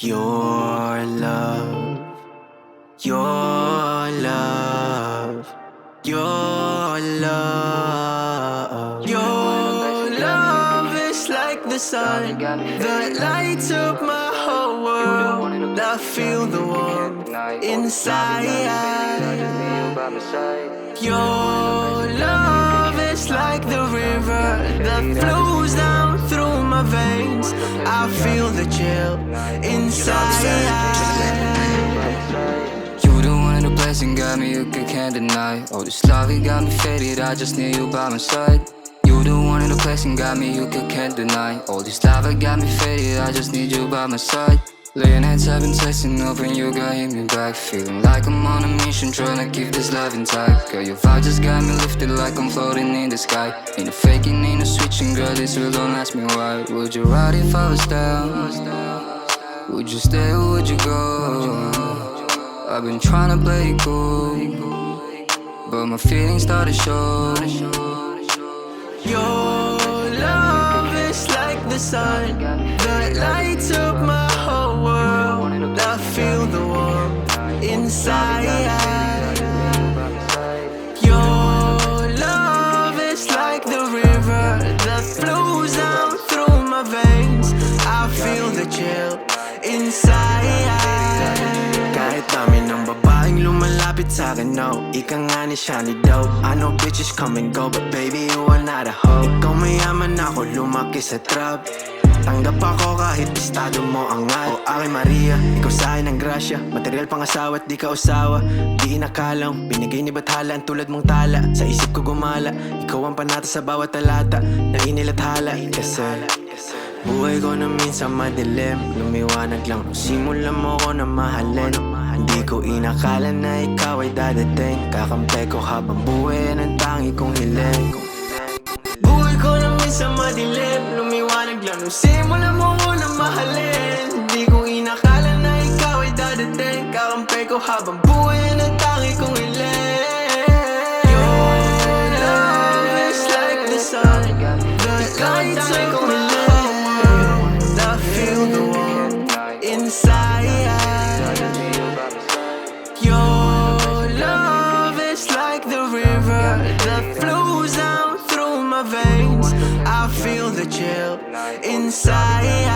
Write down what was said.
Your love, your love, your love, your love is like the sun that lights up my whole world. I feel the warmth inside. Your love is like the river that flows down through my veins. I feel the chill inside. You the one in the blessing, got me hooked, I can't deny. All this love, it got me faded, I just need you by my side. You the one in the blessing, got me hooked, I can't deny. All this love, it got me faded, I just need you by my side. Laying heads, I've been texting up and you got hit me back. Feeling like I'm on a mission, trying to keep this love intact. Girl, your vibe just got me lifted like I'm floating in the sky. Ain't no faking, ain't no switching, girl, this real, don't ask me why. Would you ride if I was down? Would you stay or would you go? I've been trying to play it cool, but my feelings start to show. Your love is like the sun that lights up my whole world. I feel the warmth inside. Your love is like the river that flows down through my veins. I feel the chill inside. Kahit dami ng babaeng lumalapit sa'kin, no, ika nga ni Shani Doe. I know bitches come and go, but baby, you are not a hoe. Ikaw mayaman, ako lumaki sa trap. Tanggap ako kahit estado mo angat. O aking Maria, ikaw sa'kin ang grasya. Material pang asawa at di ka usawa. Di inakalang, binigay ni Bathala ang tulad mong tala. Sa isip ko gumala, ikaw ang panata sa bawat talata na inilathala. Kasi buhay ko na minsan madilim, lumiwanag lang nung simulan mo ko na mahalin. Hindi ko inakala na ikaw ay dadating. Kakampi ko habang buhay ang tangi kong hiling. Buhay ko na minsan madilim, lumiwanag lang nung simulan mo ko na mahalin. Hindi ko inakala na ikaw ay dadating. Kakampi ko habang buhay ang tangi kong hiling. Your love is like the sun that lights up my inside. Your love is like the river that flows down through my veins. I feel the chill inside.